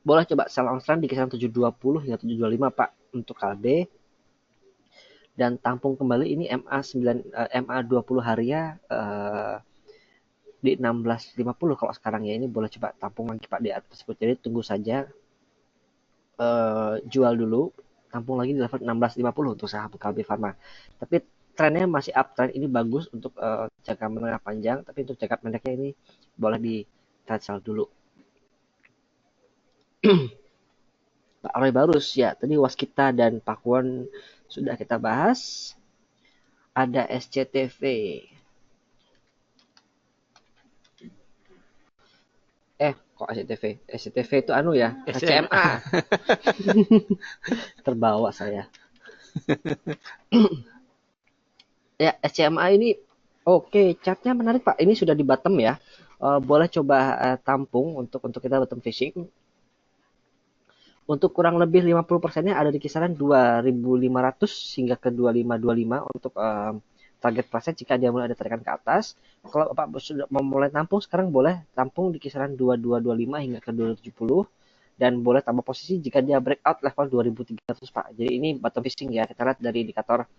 Boleh coba sell on trend di kisaran 720 hingga 725 Pak untuk Kalbe. Dan tampung kembali ini MA 20 harinya di 1650 kalau sekarang ya. Ini boleh coba tampung lagi Pak di atas tersebut. Jadi tunggu saja jual dulu, tampung lagi di level 1650 untuk saham Kalbe Pharma. Tapi trennya masih uptrend, ini bagus untuk jangka menengah panjang, tapi untuk jangka pendeknya ini boleh di trade sell dulu. Pak Roy Barus ya, tadi Waskita dan Pakuan sudah kita bahas. Ada SCTV. Kok SCTV? SCTV itu anu ya, SCMA. Terbawa saya. Ya, SCMA ini oke, chartnya menarik Pak. Ini sudah di bottom ya. Boleh coba tampung untuk kita bottom fishing. Untuk kurang lebih 50%-nya ada di kisaran 2.500 hingga ke 2525 untuk target price jika dia mulai ada tarikan ke atas. Kalau Bapak sudah memulai tampung sekarang boleh tampung di kisaran 2225 hingga ke 270 dan boleh tambah posisi jika dia breakout level 2300 Pak. Jadi ini bottom fishing ya. Kita lihat dari indikator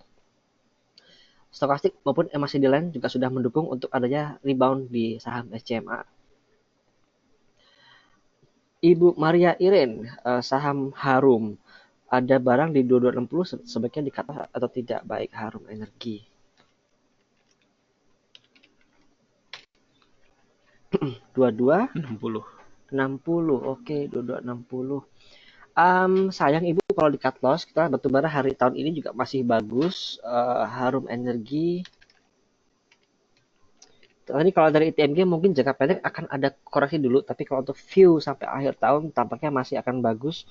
stokastik maupun MACD lain juga sudah mendukung untuk adanya rebound di saham SCMA. Ibu Maria Iren, saham Harum, ada barang di 2260 sebaiknya di cut atau tidak, baik Harum Energi. 2260, oke, 2260. Sayang Ibu kalau di cut loss, kita batubara hari tahun ini juga masih bagus. Harum Energi. Tadi kalau dari ITMG mungkin jangka pendek akan ada koreksi dulu, tapi kalau untuk view sampai akhir tahun tampaknya masih akan bagus.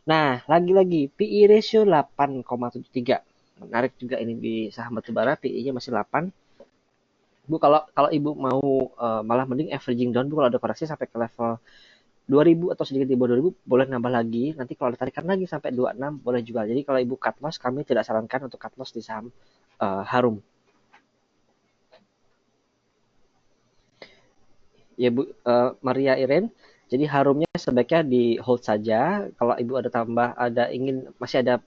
Nah, lagi-lagi PE ratio 8,73. Menarik juga ini di saham batubara, PE-nya masih 8. Bu, kalau Ibu mau malah mending averaging down Bu, kalau ada koreksi sampai ke level 2000 atau sedikit di bawah 2000 boleh nambah lagi. Nanti kalau ada tarikan lagi sampai 26 boleh juga. Jadi kalau Ibu cut loss, kami tidak sarankan untuk cut loss di saham Harum. Ya Bu, Maria Iren, jadi Harumnya sebaiknya di hold saja. Kalau Ibu masih ada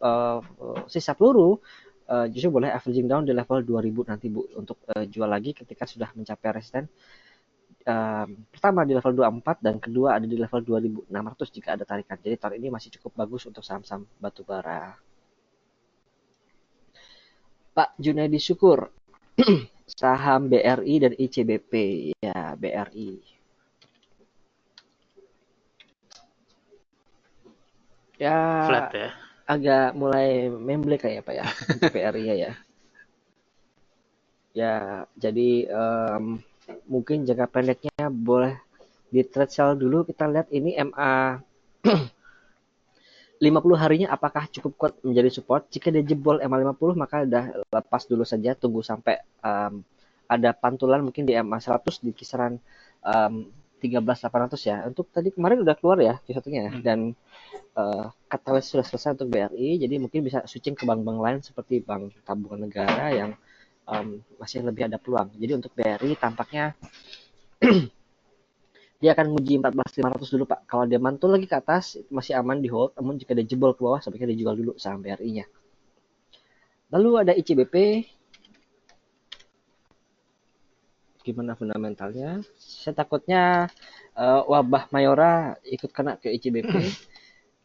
sisa peluru, justru boleh averaging down di level 2000 nanti Bu untuk jual lagi ketika sudah mencapai resisten. Pertama di level 24 dan kedua ada di level 2600 jika ada tarikan. Jadi tahun ini masih cukup bagus untuk saham-saham batubara. Pak Junaidi Syukur, saham BRI dan ICBP. Ya, BRI. Ya, flat ya. Agak mulai memblek kayak Pak ya untuk BRI ya. Ya, jadi mungkin jangka pendeknya boleh di trade sell dulu. Kita lihat ini MA 50 harinya apakah cukup kuat menjadi support. Jika dia jebol MA 50 maka udah lepas dulu saja, tunggu sampai ada pantulan mungkin di MA 100 di kisaran 13.800 ya. Untuk tadi kemarin udah keluar ya Q1-nya dan katalis sudah selesai untuk BRI, jadi mungkin bisa switching ke bank-bank lain seperti Bank Tabungan Negara yang masih lebih ada peluang. Jadi untuk BRI tampaknya dia akan menguji 14.500 dulu Pak. Kalau dia mantul lagi ke atas masih aman di hold, namun jika dia jebol ke bawah sebaiknya dijual dulu saham BRI-nya. Lalu ada ICBP. Gimana fundamentalnya? Saya takutnya wabah Mayora ikut kena ke ICBP.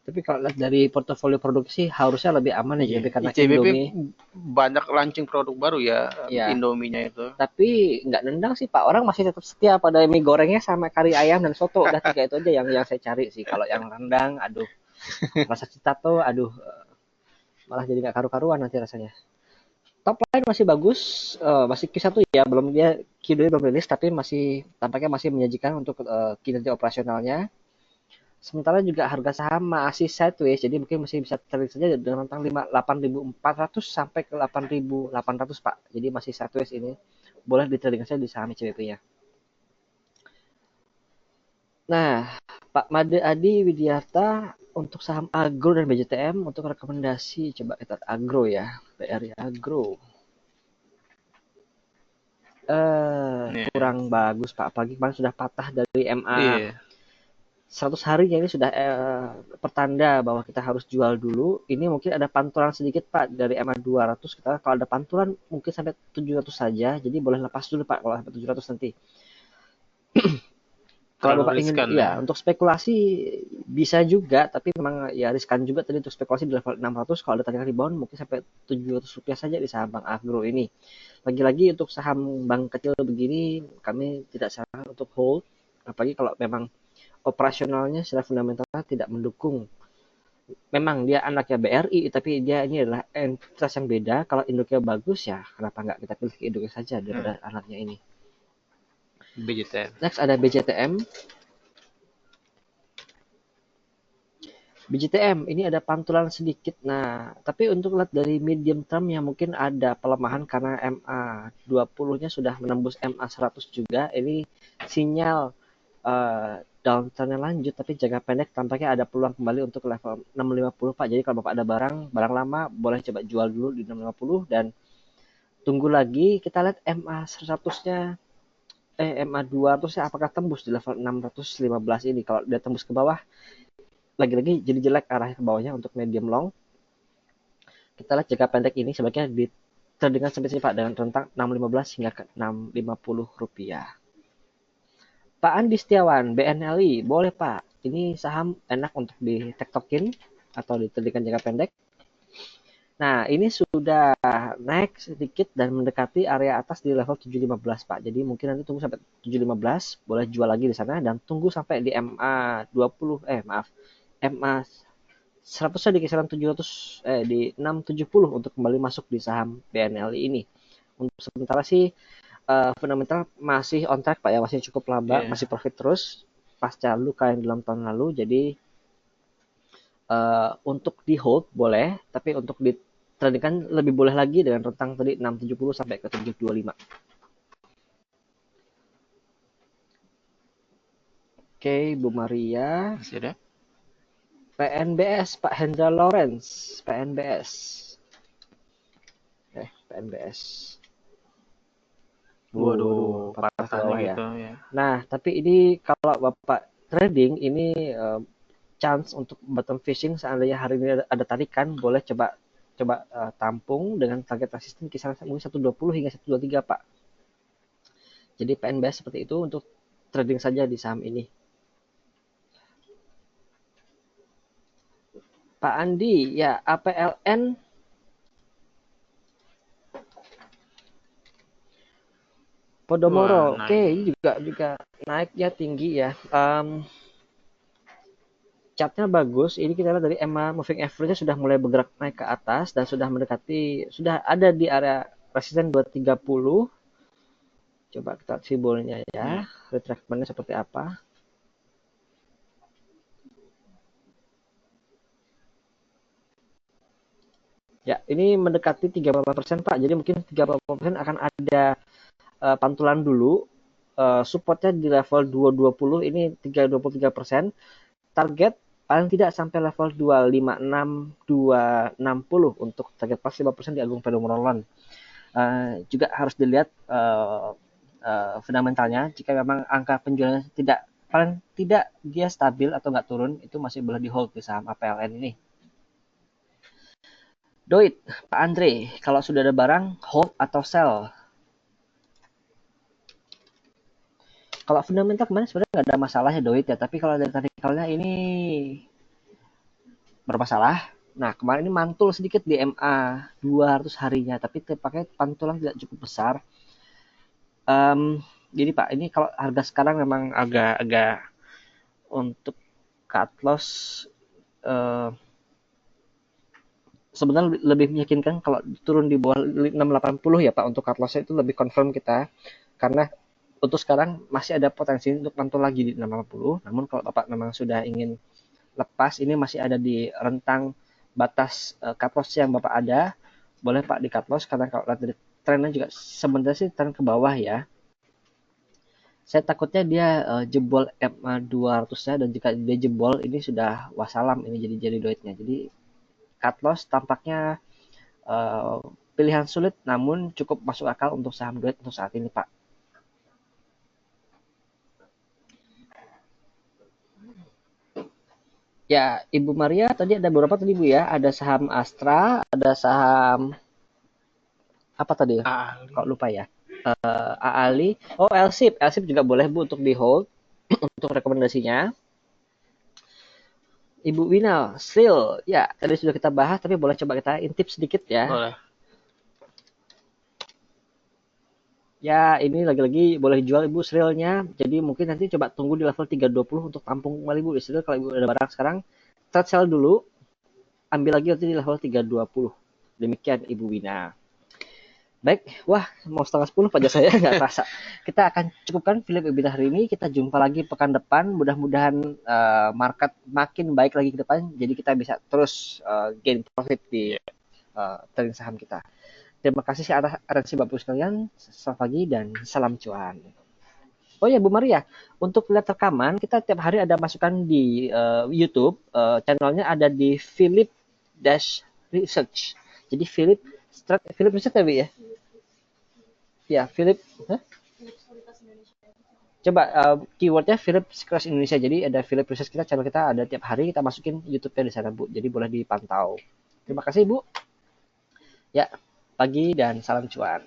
Tapi kalau lihat dari portofolio produksi harusnya lebih aman ya ICBP karena ICBP Indomie banyak launching produk baru ya, Indominya itu. Tapi nggak nendang sih Pak, orang masih tetap setia pada mie gorengnya sama kari ayam dan soto. Udah 3 itu aja yang saya cari sih. Kalau yang rendang, aduh, rasa citato, aduh, malah jadi nggak karu-karuan nanti rasanya. Top line masih bagus, masih Q1 ya, belum dia Q2 belum rilis, tapi tampaknya masih menyajikan untuk kinerja operasionalnya. Sementara juga harga saham masih sideways, jadi mungkin masih bisa trade saja dengan rentang 8.400 sampai ke 8.800 Pak. Jadi masih sideways ini. Boleh di trading saja di saham ICBP-nya. Nah, Pak Made Adi Widiarta untuk saham Agro dan BJTM untuk rekomendasi coba kita Agro ya, BRI Agro. Kurang bagus Pak, apalagi kemarin sudah patah dari MA. 100 harinya ini sudah pertanda bahwa kita harus jual dulu. Ini mungkin ada pantulan sedikit Pak dari MA 200. Kita kalau ada pantulan mungkin sampai 700 saja. Jadi boleh lepas dulu Pak kalau sampai 700 nanti. Kalau Bapak ingin ya untuk spekulasi bisa juga, tapi memang ya riskan juga tadi untuk spekulasi di level 600. Kalau ada tarik rebound mungkin sampai 700 rupiah saja di saham Bank Agro ini. Lagi-lagi untuk saham bank kecil begini kami tidak sarankan untuk hold, apalagi kalau memang operasionalnya secara fundamentalnya tidak mendukung. Memang dia anaknya BRI, tapi dia ini adalah entitas yang beda. Kalau induknya bagus ya, kenapa nggak kita pilih induknya saja daripada anaknya ini. BJTM. Next ada BJTM. BJTM ini ada pantulan sedikit. Nah, tapi untuk lihat dari medium term ya mungkin ada pelemahan karena MA20-nya sudah menembus MA100 juga. Ini sinyal downturn-nya lanjut, tapi jangka pendek tampaknya ada peluang kembali untuk level 650 Pak. Jadi kalau Bapak ada barang lama boleh coba jual dulu di 650 dan tunggu lagi kita lihat MA100-nya MA200-nya apakah tembus di level 615 ini. Kalau dia tembus ke bawah lagi-lagi jadi jelek arahnya ke bawahnya untuk medium long. Kita lihat jangka pendek ini sebaiknya di tradingan sampai sini Pak dengan rentang 615 hingga ke 650 rupiah. Pak Andi Setiawan, BNLI, boleh Pak. Ini saham enak untuk di-tektokin atau ditradingkan jangka pendek. Nah, ini sudah naik sedikit dan mendekati area atas di level 715 Pak. Jadi mungkin nanti tunggu sampai 715, boleh jual lagi di sana dan tunggu sampai di MA20, MA 100 di kisaran 700 di 670 untuk kembali masuk di saham BNLI ini. Untuk sementara sih fundamental masih on track Pak ya, masih cukup laba, masih profit terus pasca luka yang dalam tahun lalu. Jadi untuk di hold boleh, tapi untuk di trading kan lebih boleh lagi dengan rentang tadi 670 sampai ke 725. Oke, Bu Maria. Masih ada? PNBS, Pak Hendra Lawrence, PNBS. PNBS. Waduh, patah gitu ya. Nah, tapi ini kalau Bapak trading ini chance untuk bottom fishing seandainya hari ini ada tarikan, boleh coba tampung dengan target resisten kisaran mungkin 120 hingga 123 Pak. Jadi PNBS seperti itu untuk trading saja di saham ini. Pak Andi, ya APLN Podomoro, oke, ini juga naiknya tinggi ya. Chartnya bagus. Ini kita lihat dari EMA moving average-nya sudah mulai bergerak naik ke atas dan sudah ada di area resisten 230. Coba kita lihat simbolnya ya, retracement-nya seperti apa. Ya, ini mendekati 30% Pak. Jadi mungkin 30% akan ada pantulan dulu supportnya di level 220, ini 323%. Target paling tidak sampai level 256, 260 untuk target pas 5% di Agung Podomoro. Juga harus dilihat fundamentalnya. Jika memang angka penjualannya paling tidak dia stabil atau nggak turun, itu masih boleh di hold di saham APLN ini. Doit, Pak Andre, kalau sudah ada barang, hold atau sell? Kalau fundamental kemarin sebenarnya nggak ada masalah ya Doit ya, tapi kalau dari teknikalnya ini bermasalah. Nah, kemarin ini mantul sedikit di MA 200 harinya, tapi terpakai pantulan tidak cukup besar. Jadi Pak, ini kalau harga sekarang memang agak untuk cut loss sebenarnya lebih meyakinkan kalau turun di bawah 680 ya Pak, untuk cut loss itu lebih confirm kita, karena untuk sekarang masih ada potensi untuk mantul lagi di 680. Namun kalau Bapak memang sudah ingin lepas, ini masih ada di rentang batas cut loss yang Bapak ada, boleh Pak di cut loss, karena kalau lihat dari trennya juga sebenarnya sih tren ke bawah ya. Saya takutnya dia jebol MA 200-nya, dan jika dia jebol ini sudah wassalam, ini jadi duitnya. Jadi cut loss tampaknya pilihan sulit, namun cukup masuk akal untuk saham duit untuk saat ini Pak. Ya, Ibu Maria tadi ada beberapa tadi Bu ya, ada saham Astra, ada saham apa tadi? Kok lupa ya? Aali, oh LSIP juga boleh Bu untuk di hold untuk rekomendasinya. Ibu Winal, Sril, ya tadi sudah kita bahas, tapi boleh coba kita intip sedikit ya. Boleh. Ya, ini lagi-lagi boleh dijual Ibu Srilnya. Jadi mungkin nanti coba tunggu di level 320 untuk tampung kembali Bu. Istilah kalau Ibu ada barang sekarang, trade sell dulu, ambil lagi nanti di level 320. Demikian Ibu Wina. Baik, wah mau setengah 10 pajak saya nggak terasa. Kita akan cukupkan Philip Ebitda hari ini. Kita jumpa lagi pekan depan. Mudah-mudahan market makin baik lagi ke depan. Jadi kita bisa terus gain profit di trading saham kita. Terima kasih atas atensi Bapak sekalian. Selamat pagi dan salam cuan. Oh ya Bu Maria, untuk lihat rekaman kita tiap hari ada masukan di YouTube. Channelnya ada di Philip Dash Research. Jadi Philip Research ya Bu ya? Ya Philip. Coba keywordnya Philip Securities Indonesia. Jadi ada Philip Research, channel kita ada tiap hari, kita masukin YouTube-nya di sana Bu. Jadi boleh dipantau. Terima kasih Bu. Ya, pagi dan salam cuan.